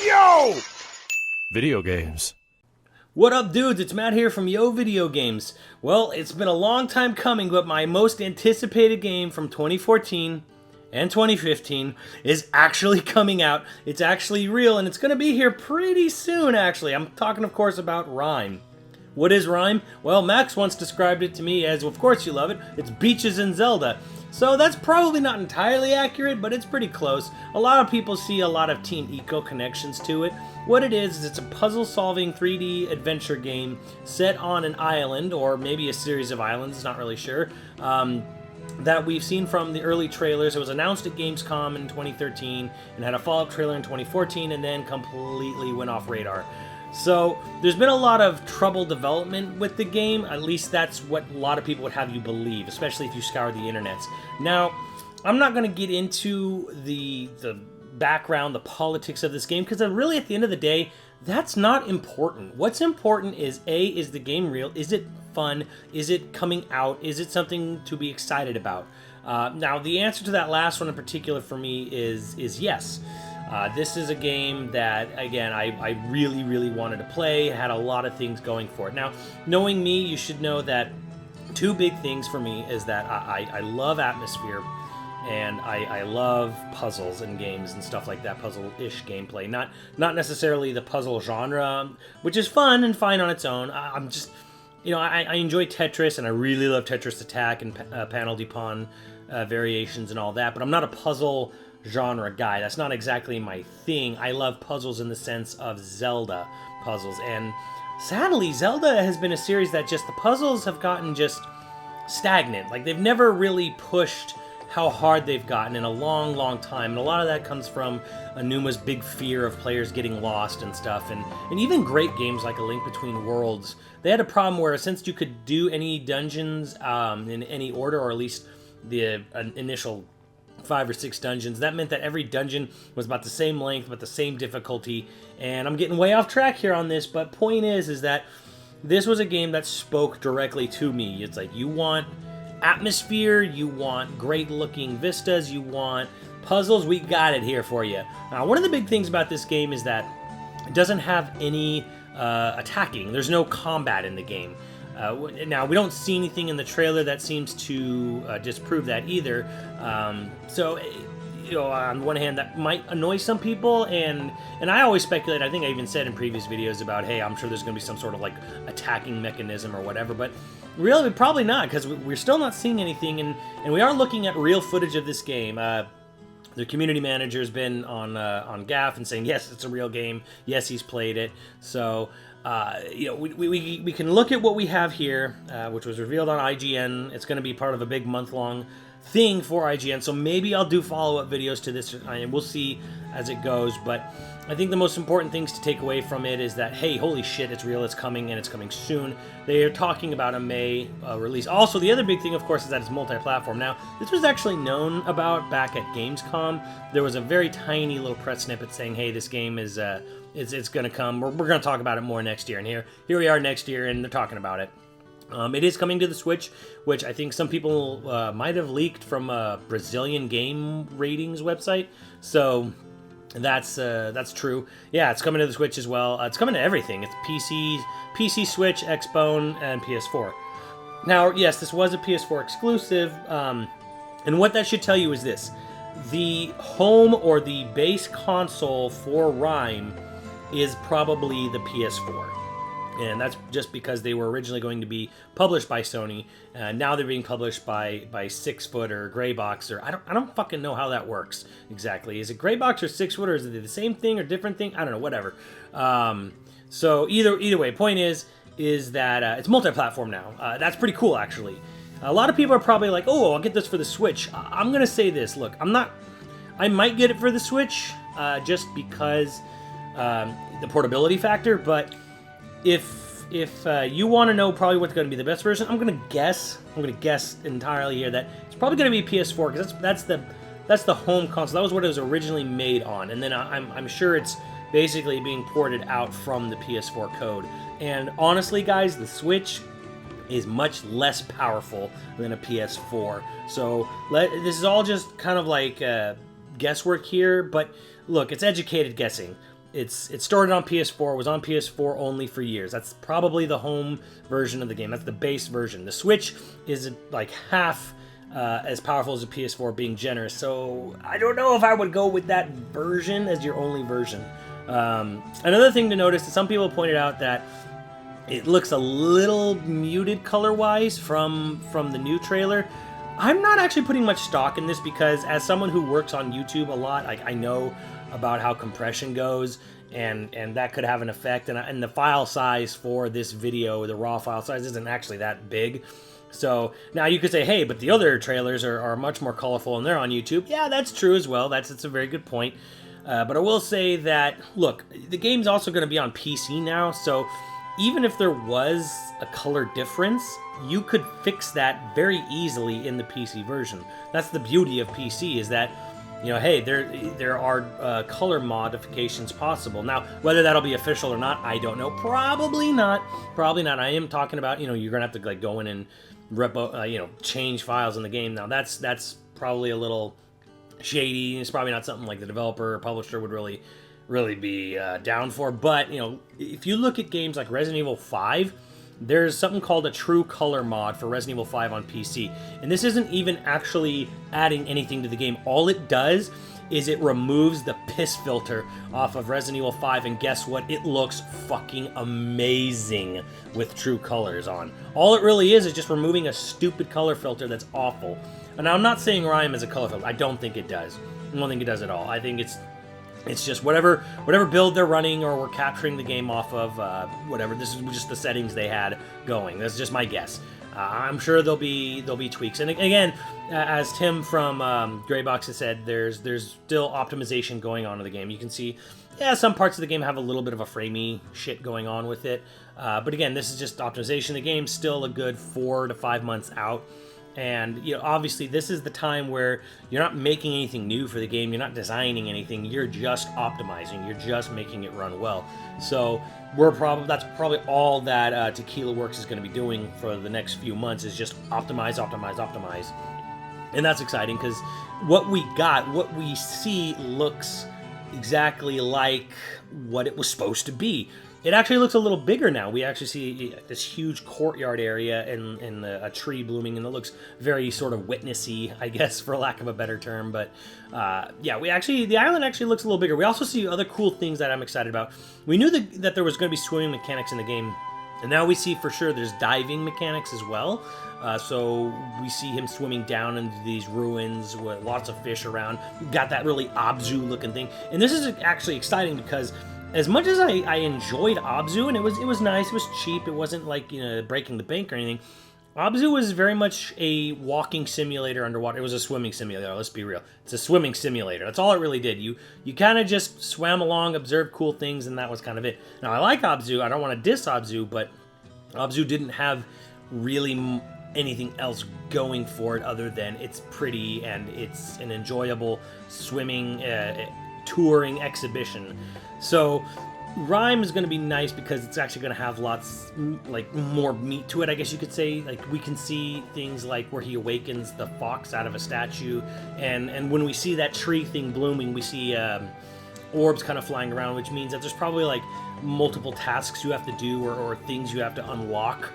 Yo! Video games. What up, dudes? It's Matt here from YoVideogames. Well, it's been a long time coming, but my most anticipated game from 2014 and 2015 is actually coming out. It's actually real, and it's going to be here pretty soon, actually. I'm talking, of course, about Rime. What is Rime? Well, Max once described it to me as, of course you love it, it's beaches in Zelda. So that's probably not entirely accurate, but it's pretty close. A lot of people see a lot of Team Eco connections to it. What it is it's a puzzle-solving 3D adventure game set on an island, or maybe a series of islands, not really sure, that we've seen from the early trailers. It was announced at Gamescom in 2013 and had a follow-up trailer in 2014 and then completely went off radar. So there's been a lot of trouble development with the game. At least that's what a lot of people would have you believe, especially if you scour the internets. Now, I'm not going to get into the background, the politics of this game, because really at the end of the day, that's not important. What's important is, A, is the game real? Is it fun? Is it coming out? Is it something to be excited about? Now, the answer to that last one in particular for me is yes. This is a game that, again, I really, really wanted to play. It had a lot of things going for it. Now, knowing me, you should know that two big things for me is that I love atmosphere, and I love puzzles and games and stuff like that, puzzle-ish gameplay. Not necessarily the puzzle genre, which is fun and fine on its own. I'm just, I enjoy Tetris, and I really love Tetris Attack and Panel Pawn variations and all that, but I'm not a puzzle genre guy. That's not exactly my thing. I love puzzles in the sense of Zelda puzzles, and sadly, Zelda has been a series that just the puzzles have gotten just stagnant. Like, they've never really pushed how hard they've gotten in a long, long time, and a lot of that comes from Anuma's big fear of players getting lost and stuff, and even great games like A Link Between Worlds, they had a problem where since you could do any dungeons in any order, or at least the initial 5 or 6 dungeons, that meant that every dungeon was about the same length, but the same difficulty. And I'm getting way off track here on this, but point is that this was a game that spoke directly to me. It's like, you want atmosphere, you want great looking vistas, you want puzzles, we got it here for you. Now, one of the big things about this game is that it doesn't have any attacking. There's no combat in the game. Now, we don't see anything in the trailer that seems to disprove that either. So, on one hand, that might annoy some people, and I always speculate, I think I even said in previous videos about, hey, I'm sure there's going to be some sort of, like, attacking mechanism or whatever, but really, probably not, because we're still not seeing anything, and we are looking at real footage of this game. The community manager has been on GAF and saying, yes, it's a real game, yes, he's played it, so we can look at what we have here, which was revealed on IGN. It's going to be part of a big month-long thing for IGN, so maybe I'll do follow-up videos to this, and we'll see as it goes, but I think the most important things to take away from it is that, hey, holy shit, it's real, it's coming, and it's coming soon. They are talking about a May release. Also, the other big thing, of course, is that it's multi-platform. Now, this was actually known about back at Gamescom. There was a very tiny little press snippet saying, hey, this game is it's going to come. We're going to talk about it more next year, and here we are next year, and they're talking about it. It is coming to the Switch, which I think some people might have leaked from a Brazilian game ratings website, so that's true. Yeah, it's coming to the Switch as well. It's coming to everything. It's PC, Switch, Xbone, and PS4. Now, yes, this was a PS4 exclusive, and what that should tell you is this. The home or the base console for Rime is probably the PS4. And that's just because they were originally going to be published by Sony. Now they're being published by 6foot or Greybox, or I don't fucking know how that works exactly. Is it Greybox or 6foot, or is it the same thing or different thing? I don't know, whatever. So either way, point is that it's multi-platform now. That's pretty cool, actually. A lot of people are probably like, oh, I'll get this for the Switch. I'm gonna say this. Look, I might get it for the Switch just because the portability factor, but if you want to know probably what's going to be the best version, I'm going to guess entirely here that it's probably going to be PS4, because that's the home console. That was what it was originally made on, and then I'm sure it's basically being ported out from the PS4 code. And honestly, guys, the Switch is much less powerful than a PS4. So this is all just kind of like guesswork here, but look, it's educated guessing. It started on PS4, was on PS4 only for years. That's probably the home version of the game. That's the base version. The Switch is like half as powerful as a PS4, being generous. So I don't know if I would go with that version as your only version. Another thing to notice is some people pointed out that it looks a little muted color-wise from the new trailer. I'm not actually putting much stock in this because as someone who works on YouTube a lot, I know about how compression goes, and that could have an effect. And the file size for this video, the raw file size, isn't actually that big. So now you could say, hey, but the other trailers are much more colorful and they're on YouTube. Yeah, that's true as well. That's a very good point. But I will say that, look, the game's also going to be on PC now, so even if there was a color difference, you could fix that very easily in the PC version. That's the beauty of PC, is that, you know, hey, there are color modifications possible. Now, whether that'll be official or not, I don't know. Probably not. Probably not. I am talking about, you know, you're gonna have to like go in and change files in the game. Now, that's probably a little shady. It's probably not something like the developer or publisher would really be down for. But, you know, if you look at games like Resident Evil 5, there's something called a true color mod for Resident Evil 5 on PC. And this isn't even actually adding anything to the game. All it does is it removes the piss filter off of Resident Evil 5, and guess what? It looks fucking amazing with true colors on. All it really is just removing a stupid color filter that's awful. And I'm not saying Rime is a color filter. I don't think it does. I don't think it does at all. I think it's just whatever build they're running or we're capturing the game off of, whatever. This is just the settings they had going. That's just my guess. I'm sure there'll be tweaks. And again, as Tim from Greybox has said, there's still optimization going on in the game. You can see, yeah, some parts of the game have a little bit of a framey shit going on with it. But again, this is just optimization. The game's still a good 4 to 5 months out. And, you know, obviously this is the time where you're not making anything new for the game, you're not designing anything, you're just optimizing, you're just making it run well. So that's probably all that Tequila Works is going to be doing for the next few months, is just optimize. And that's exciting because what we see looks exactly like what it was supposed to be. It actually looks a little bigger now. We actually see this huge courtyard area and a tree blooming, and it looks very sort of witnessy, I guess, for lack of a better term. But yeah, the island actually looks a little bigger. We also see other cool things that I'm excited about. We knew that there was going to be swimming mechanics in the game, and now we see for sure there's diving mechanics as well. So we see him swimming down into these ruins with lots of fish around. We've got that really Abzu looking thing, and this is actually exciting because as much as I enjoyed Abzu, and it was nice, it was cheap, it wasn't like, you know, breaking the bank or anything. Abzu was very much a walking simulator underwater. It was a swimming simulator, let's be real. It's a swimming simulator. That's all it really did. You kind of just swam along, observed cool things, and that was kind of it. Now, I like Abzu. I don't want to diss Abzu, but Abzu didn't have really anything else going for it other than it's pretty and it's an enjoyable swimming touring exhibition. So Rime is going to be nice because it's actually going to have lots, like, more meat to it, I guess you could say. Like, we can see things like where he awakens the fox out of a statue, and when we see that tree thing blooming, we see orbs kind of flying around, which means that there's probably like multiple tasks you have to do or things you have to unlock.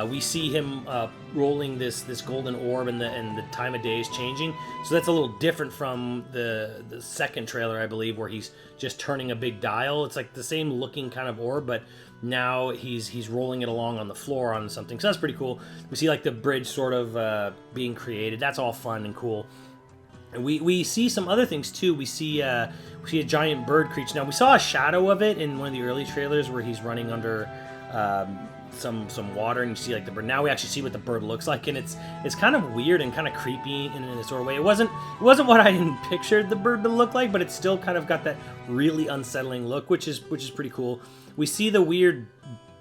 We see him rolling this golden orb, and the time of day is changing. So that's a little different from the second trailer, I believe, where he's just turning a big dial. It's like the same looking kind of orb, but now he's rolling it along on the floor on something. So that's pretty cool. We see like the bridge sort of being created. That's all fun and cool. And we see some other things too. We see a giant bird creature. Now, we saw a shadow of it in one of the early trailers where he's running under some water, and you see like the bird. Now we actually see what the bird looks like, and it's kind of weird and kind of creepy in a sort of way. It wasn't what I pictured the bird to look like, but it's still kind of got that really unsettling look, which is pretty cool. We see the weird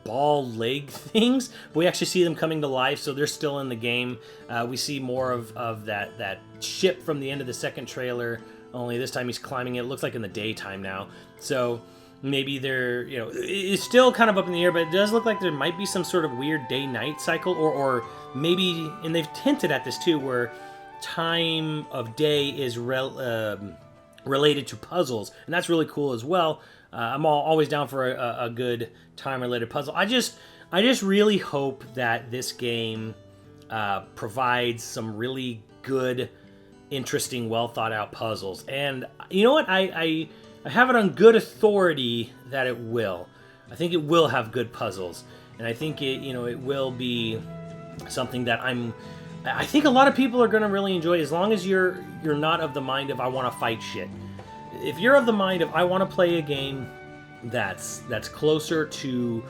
ball leg things, but we actually see them coming to life, so they're still in the game. We see more of that ship from the end of the second trailer, only this time he's climbing it. It looks like in the daytime now, so maybe they're, you know, it's still kind of up in the air, but it does look like there might be some sort of weird day-night cycle, or maybe, and they've hinted at this too, where time of day is related to puzzles, and that's really cool as well. I'm always down for a good time-related puzzle. I just really hope that this game provides some really good, interesting, well-thought-out puzzles. And you know what? I have it on good authority that it will. I think it will have good puzzles, and I think it will be something that I think a lot of people are going to really enjoy, as long as you're not of the mind of I want to fight shit. If you're of the mind of I want to play a game that's closer to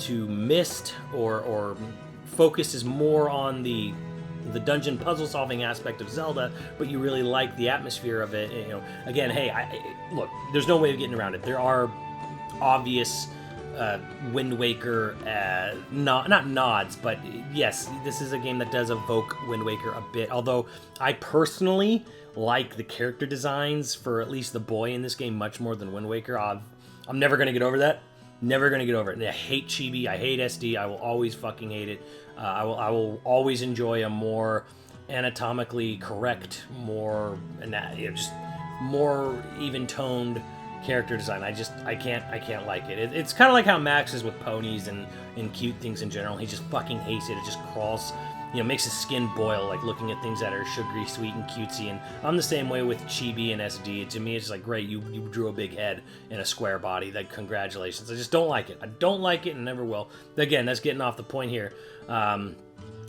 Myst or focuses more on the dungeon puzzle solving aspect of Zelda, but you really like the atmosphere of it, again, hey, look, there's no way of getting around it. There are obvious Wind Waker, not nods, but yes, this is a game that does evoke Wind Waker a bit, although I personally like the character designs for at least the boy in this game much more than Wind Waker. I'm never going to get over that. Never going to get over it. I hate chibi, I hate SD, I will always fucking hate it. I will always enjoy a more anatomically correct, more, just more even-toned character design. I can't like it. It's kind of like how Max is with ponies and cute things in general. He just fucking hates it. It just crawls, makes his skin boil, like looking at things that are sugary, sweet, and cutesy. And I'm the same way with chibi and SD. To me, it's just like, great, you drew a big head in a square body. Like, congratulations. I just don't like it. I don't like it and never will. Again, that's getting off the point here.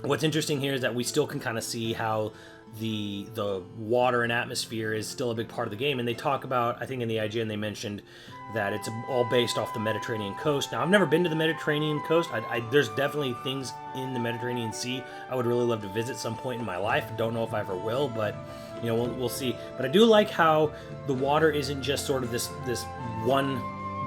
What's interesting here is that we still can kind of see how the water and atmosphere is still a big part of the game, and they talk about, I think in the IGN they mentioned that it's all based off the Mediterranean coast. Now, I've never been to the Mediterranean coast. There's definitely things in the Mediterranean Sea I would really love to visit some point in my life. Don't know if I ever will, but we'll see. But I do like how the water isn't just sort of this one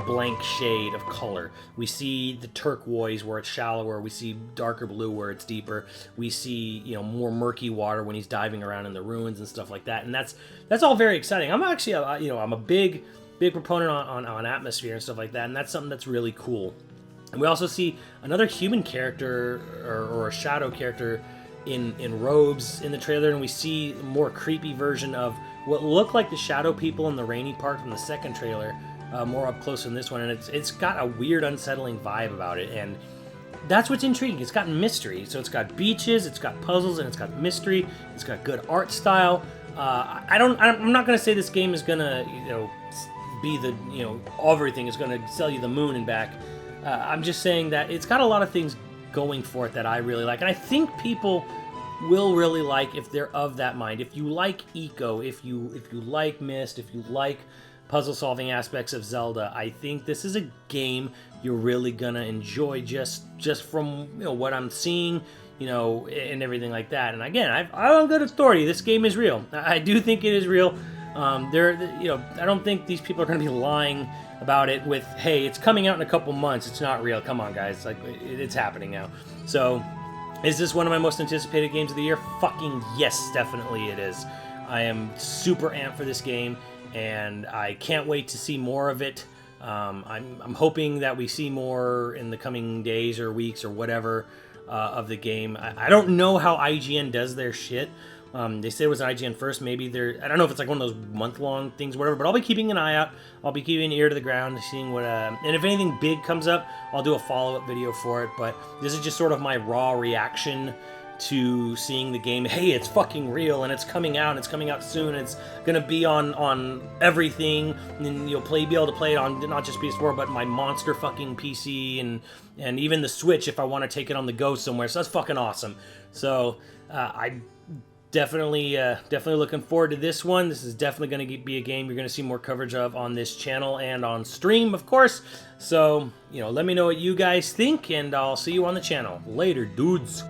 blank shade of color. We see the turquoise where it's shallower, we see darker blue where it's deeper, we see more murky water when he's diving around in the ruins and stuff like that, and that's all very exciting. I'm actually I'm a big proponent on atmosphere and stuff like that, and that's something that's really cool. And we also see another human character or a shadow character in robes in the trailer, and we see a more creepy version of what look like the shadow people in the rainy part from the second trailer, more up close in this one, and it's got a weird, unsettling vibe about it, and that's what's intriguing. It's got mystery, so it's got beaches, it's got puzzles, and it's got mystery. It's got good art style. I'm not gonna say this game is gonna be the everything is gonna sell you the moon and back. I'm just saying that it's got a lot of things going for it that I really like, and I think people will really like if they're of that mind. If you like eco, if you like Myst, if you like puzzle-solving aspects of Zelda, I think this is a game you're really gonna enjoy just from what I'm seeing, and everything like that. And again, I'm on good authority. This game is real. I do think it is real. I don't think these people are gonna be lying about it with, hey, it's coming out in a couple months. It's not real. Come on, guys. Like, it's happening now. So, is this one of my most anticipated games of the year? Fucking yes, definitely it is. I am super amped for this game, and I can't wait to see more of it. I'm hoping that we see more in the coming days or weeks or whatever of the game. I don't know how IGN does their shit. They said it was IGN first. Maybe I don't know if it's like one of those month-long things, whatever, but I'll be keeping an eye out. I'll be keeping an ear to the ground, seeing what, and if anything big comes up, I'll do a follow-up video for it, but this is just sort of my raw reaction to seeing the game. Hey, it's fucking real, and it's coming out, and it's coming out soon, and it's gonna be on everything, and you'll be able to play it on not just PS4, but my monster fucking PC, and even the Switch if I want to take it on the go somewhere, so that's fucking awesome. So, I definitely looking forward to this one. This is definitely going to be a game you're going to see more coverage of on this channel and on stream, of course. So, let me know what you guys think, and I'll see you on the channel. Later, dudes.